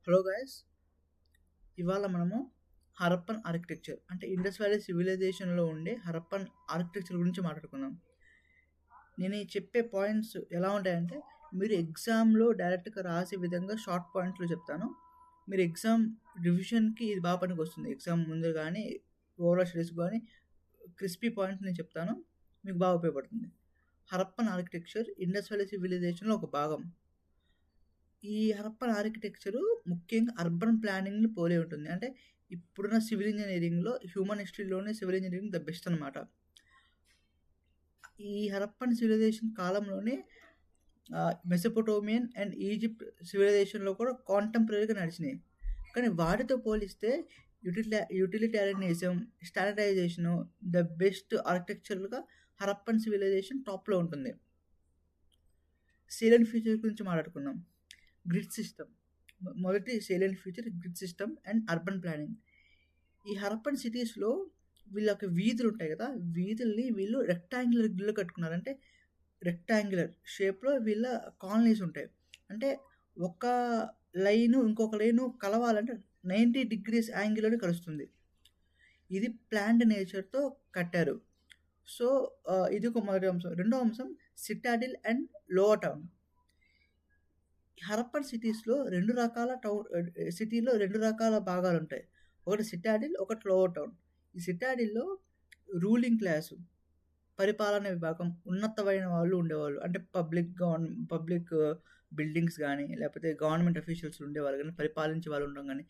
Hello guys, ఇవాళ మనము Harappan architecture అంటే ఇండస్ వ్యాలీ సివిలైజేషన్లో ఉండే హరప్పన్ ఆర్కిటెక్చర్ గురించి మాట్లాడుకుందాం. నేను ఈ చెప్పే పాయింట్స్ ఎలా ఉంటాయంటే మీరు ఎగ్జామ్లో డైరెక్ట్గా రాసే విధంగా షార్ట్ పాయింట్లు చెప్తాను. మీరు ఎగ్జామ్ రివిజన్కి ఇది బాగా పనికి వస్తుంది. ఎగ్జామ్ ముందు కానీ ఓవరాల్ స్టడీస్ కానీ క్రిస్పీ పాయింట్ నేను చెప్తాను, మీకు బాగా ఉపయోగపడుతుంది. హరప్పన్ ఆర్కిటెక్చర్ ఇండస్ వ్యాలీ సివిలైజేషన్లో ఒక భాగం. ఈ హరప్పన్ ఆర్కిటెక్చరు ముఖ్యంగా అర్బన్ ప్లానింగ్ని పోలి ఉంటుంది. అంటే ఇప్పుడున్న సివిల్ ఇంజనీరింగ్లో హ్యూమన్ హిస్టరీలోనే సివిల్ ఇంజనీరింగ్ ద బెస్ట్ అనమాట. ఈ హరప్పన్ సివిలైజేషన్ కాలంలోనే మెసోపొటోమియన్ అండ్ ఈజిప్ట్ సివిలైజేషన్లో కూడా కాంటెంపరీగా నడిచినాయి. కానీ వాటితో పోలిస్తే యూటిలిటేరియనిజం, స్టాండర్డైజేషను, ద బెస్ట్ ఆర్కిటెక్చర్గా హరప్పన్ సివిలైజేషన్ టాప్లో ఉంటుంది. సేలెంట్ ఫ్యూచర్ గురించి మాట్లాడుకుందాం. గ్రిడ్ సిస్టమ్, మొదటి salient feature grid system and urban planning. ఈ హరప్పన్ సిటీస్లో వీళ్ళకి వీధులు ఉంటాయి కదా, వీధుల్ని వీళ్ళు రెక్టాంగులర్ గ్రిడ్లు కట్టుకున్నారు. అంటే రెక్టాంగులర్ షేప్లో వీళ్ళ కాలనీస్ ఉంటాయి. అంటే ఒక లైను ఇంకొక లైను కలవాలంటే 90 degrees యాంగిల్లోనే కలుస్తుంది. ఇది ప్లాంట్ నేచర్తో కట్టారు. సో ఇది ఒక మొదటి అంశం. రెండో అంశం Citadel and lower town. Harappan సిటీస్లో సిటీలో రెండు రకాల భాగాలు ఉంటాయి. ఒకటి సిటాడిల్, ఒకటి లోవర్ టౌన్. ఈ సిటాడిల్లో రూలింగ్ క్లాసు, పరిపాలన విభాగం, ఉన్నతమైన వాళ్ళు ఉండేవాళ్ళు. అంటే పబ్లిక్ బిల్డింగ్స్ కానీ లేకపోతే గవర్నమెంట్ అఫీషియల్స్ ఉండేవాళ్ళు కానీ, పరిపాలించే వాళ్ళు ఉండడం కానీ.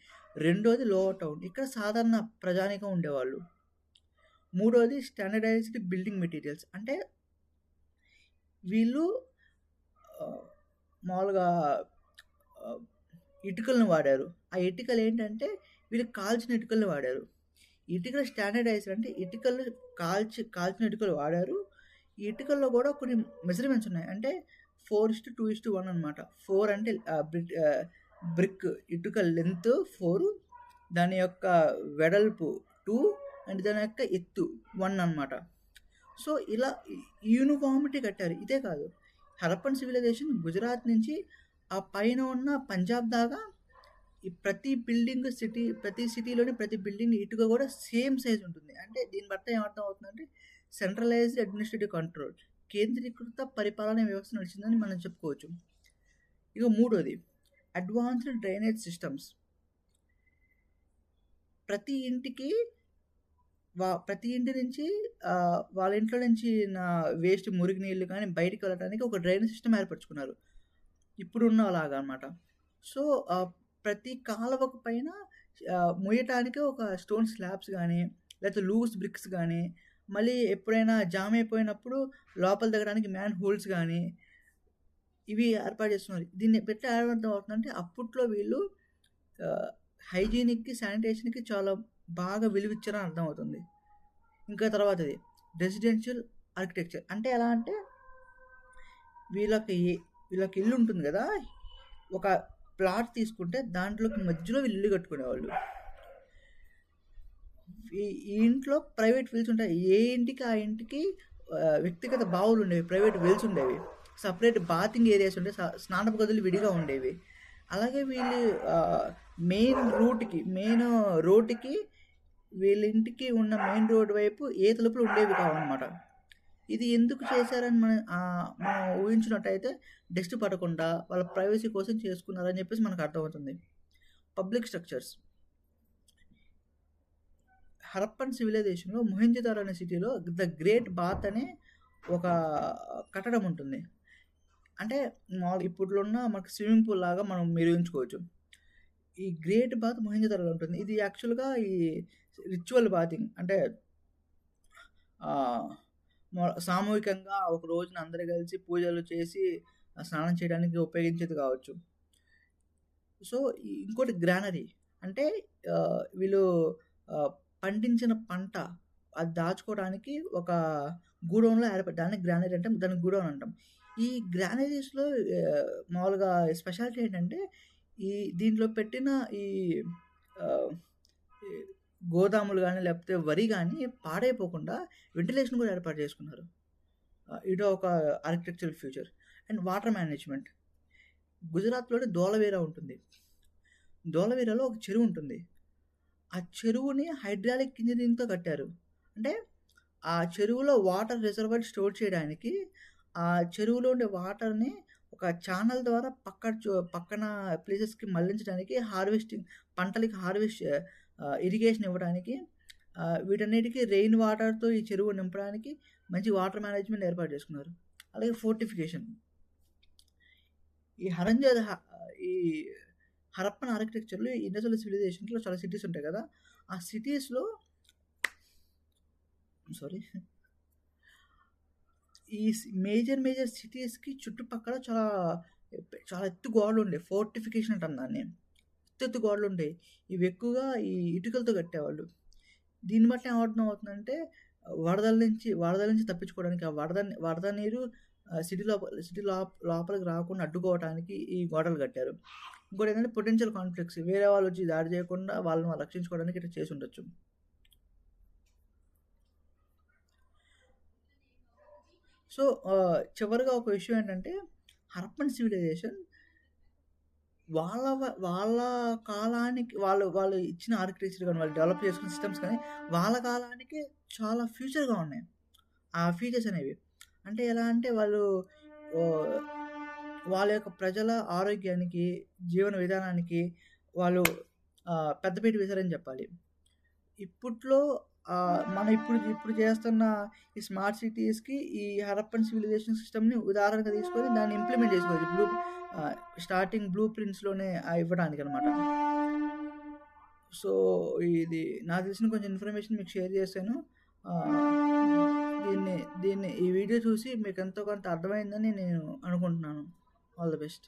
రెండోది లోవర్ టౌన్, ఇక్కడ సాధారణ ప్రజానికం ఉండేవాళ్ళు. మూడోది స్టాండర్డైజ్డ్ బిల్డింగ్ మెటీరియల్స్. అంటే వీళ్ళు మామూలుగా ఇటుకలను వాడారు. ఆ ఇటుకలు ఏంటంటే వీళ్ళు కాల్చిన ఇటుకలను వాడారు. ఇటుకలు స్టాండర్డైజ్డ్ అంటే ఇటుకలు కాల్చిన ఇటుకలు వాడారు. ఈ ఇటుకల్లో కూడా కొన్ని మెజర్మెంట్స్ ఉన్నాయి. అంటే 4:2:1 అనమాట. 4 అంటే బ్రిక్ ఇటుక లెంత్ 4, దాని యొక్క వెడల్పు 2 అండ్ దాని యొక్క ఎత్తు 1 అనమాట. సో ఇలా యూనిఫార్మిటీ కట్టారు. ఇదే కాదు, హరప్పన్ సివిలైజేషన్ గుజరాత్ నుంచి ఆ పైన ఉన్న పంజాబ్ దాకా ఈ ప్రతి సిటీలోని ప్రతి బిల్డింగ్ ఇటుక కూడా సేమ్ సైజ్ ఉంటుంది. అంటే దీని బట్టి ఏమర్థం అవుతుందంటే సెంట్రలైజ్డ్ అడ్మినిస్ట్రేటివ్ కంట్రోల్, కేంద్రీకృత పరిపాలన వ్యవస్థ నడిచిందని మనం చెప్పుకోవచ్చు. ఇక మూడోది అడ్వాన్స్డ్ డ్రైనేజ్ సిస్టమ్స్. ప్రతి ఇంటి నుంచి వాళ్ళ ఇంట్లో నుంచి వేస్ట్ మురికి నీళ్ళు కానీ బయటికి వెళ్ళడానికి ఒక డ్రైనేజ్ సిస్టమ్ ఏర్పరచుకున్నారు, ఇప్పుడున్న అలాగా అనమాట. సో ప్రతి కాలువకు పైన మొయ్యటానికి ఒక స్టోన్ స్లాబ్స్ కానీ లేకపోతే లూస్ బ్రిక్స్ కానీ, మళ్ళీ ఎప్పుడైనా జామ్ అయిపోయినప్పుడు లోపల దిగడానికి మ్యాన్ హోల్స్ కానీ ఇవి ఏర్పాటు చేస్తున్నారు. దీన్ని పెట్టి ఏర్పడతాం అవుతుందంటే అప్పట్లో వీళ్ళు హైజీనిక్కి, శానిటేషన్కి చాలా బాగా విలువిచ్చారని అర్థం అవుతుంది. ఇంకా తర్వాతది రెసిడెన్షియల్ ఆర్కిటెక్చర్. అంటే ఎలా అంటే వీళ్ళకి ఇల్లు ఉంటుంది కదా, ఒక ప్లాట్ తీసుకుంటే దాంట్లోకి మధ్యలో వీళ్ళు ఇల్లు కట్టుకునేవాళ్ళు. ఈ ఇంట్లో ప్రైవేట్ వెల్స్ ఉంటాయి. ఏ ఇంటికి ఆ ఇంటికి వ్యక్తిగత బావులు ఉండేవి, ప్రైవేట్ వెల్స్ ఉండేవి, సపరేట్ బాతింగ్ ఏరియాస్ ఉండేవి, స్నానపు గదులు విడిగా ఉండేవి. అలాగే వీళ్ళు మెయిన్ రోడ్డుకి వీళ్ళ ఇంటికి ఉన్న మెయిన్ రోడ్ వైపు ఏ తలుపులు ఉండేవి కావన్నమాట. ఇది ఎందుకు చేశారని మనం ఊహించినట్టయితే డస్ట్ పడకుండా వాళ్ళ ప్రైవసీ కోసం చేసుకున్నారని చెప్పేసి మనకు అర్థమవుతుంది. Public structures. హరప్పన్ సివిలైజేషన్లో మొహెంజోదారో అనే సిటీలో ద గ్రేట్ బాత్ అనే ఒక కట్టడం ఉంటుంది. అంటే ఇప్పుడులో ఉన్న మనకు స్విమ్మింగ్ పూల్ లాగా మనం మీరు ఊహించుకోవచ్చు. ఈ గ్రేట్ బాత్ మొహెంజోదారోలో ఉంటుంది. ఇది యాక్చువల్గా ఈ రిచువల్ బాతింగ్, అంటే సామూహికంగా ఒక రోజున అందరూ కలిసి పూజలు చేసి స్నానం చేయడానికి ఉపయోగించేది కావచ్చు. సో ఇంకోటి గ్రానరీ. అంటే వీళ్ళు పండించిన పంట అది దాచుకోవడానికి ఒక గూడౌన్లో దాన్ని గ్రానరీ అంటాం, దాన్ని గూడౌన్ అంటాం. ఈ గ్రానరీస్లో మామూలుగా స్పెషాలిటీ ఏంటంటే దీంట్లో పెట్టిన ఈ గోదాములు కానీ లేకపోతే వరి కానీ పాడైపోకుండా వెంటిలేషన్ కూడా ఏర్పాటు చేసుకున్నారు. ఇదో ఒక architectural future. And water management. గుజరాత్లోని ధోలవేరా ఉంటుంది. ధోలవీరాలో ఒక చెరువు ఉంటుంది. ఆ చెరువుని హైడ్రాలిక్ ఇంజినీరింగ్‌తో కట్టారు. అంటే ఆ చెరువులో వాటర్ రిజర్వాయర్ స్టోర్ చేయడానికి, ఆ చెరువులో ఉండే వాటర్‌ని ఒక ఛానల్ ద్వారా పక్కన ప్లేసెస్‌కి మళ్లించడానికి పంటలకి ఇరిగేషన్ ఇవ్వడానికి, వీటన్నిటికి రెయిన్ వాటర్‌తో ఈ చెరువు నింపడానికి మంచి వాటర్ మేనేజ్‌మెంట్ ఏర్పాటు చేసుకున్నారు. అలాగే ఫోర్టిఫికేషన్. ఈ హరంజర్ హ ఈ హరప్పన్ ఆర్కిటెక్చర్‌లో ఇండస్‌ట్రియల్ సివిలైజేషన్స్‌లో చాలా సిటీస్ ఉంటాయి కదా! ఆ సిటీస్‌లో సారీ. ఈ మేజర్ సిటీస్‌కి చుట్టుపక్కల చాలా ఎత్తు గోడలుండేయి. ఫోర్టిఫికేషన్ అంటాం దాన్ని. ఎత్తెత్తు గోడలుండేయి. ఇవి ఎక్కువగా ఈ ఇటుకలతో కట్టేవాళ్ళు. దీన్ని బట్టి ఏమర్థమవుతుందంటే వరదల నుంచి తప్పించుకోవడానికి, ఆ వరద నీరు సిటీ లోపలికి రాకుండా అడ్డుకోవటానికి ఈ గోడలు కట్టారు. ఇంకోటేంటంటే పొటెన్షియల్ కాన్‌ఫ్లిక్ట్స్, వేరే వాళ్ళొచ్చి దాడి చేయకుండా వాళ్ళని వాళ్ళు రక్షించుకోవడానికి ఇట్లా చేసుండొచ్చు. సో, చివరగా ఒక విషయం ఏంటంటే, హరప్పన్ సివిలైజేషన్ వాళ్ళ కాలానికి వాళ్ళు ఇచ్చిన ఆర్కిటెక్చర్ గాని, వాళ్ళు డెవలప్ చేసుకున్న సిస్టమ్స్ కానీ, వాళ్ళ కాలానికి చాలా ఫ్యూచర్‌గా ఉన్నాయి. ఆ ఫీచర్స్ అనేవి. అంటే ఎలా అంటే ఓహ్, వాళ్ళ యొక్క ప్రజల ఆరోగ్యానికి, జీవన విధానానికి వాళ్ళు పెద్దపీట వేశారని చెప్పాలి. ఇప్పట్లో మనం ఇప్పుడు ఇప్పుడు చేస్తున్న ఈ స్మార్ట్ సిటీస్‌కి ఈ హరప్పన్ సివిలైజేషన్ సిస్టమ్‌ని ఉదాహరణగా తీసుకొని దాన్ని ఇంప్లిమెంట్ చేసుకోవచ్చు. స్టార్టింగ్ బ్లూ ప్రింట్స్‌లోనే ఇవ్వడానికనమాట. సో, ఇది నాకు తెలిసిన కొంచెం ఇన్ఫర్మేషన్ మీకు షేర్ చేశాను. దీన్ని దీన్ని ఈ వీడియో చూసి మీకు ఎంతో కొంత అర్థమైందని నేను అనుకుంటున్నాను. All the best.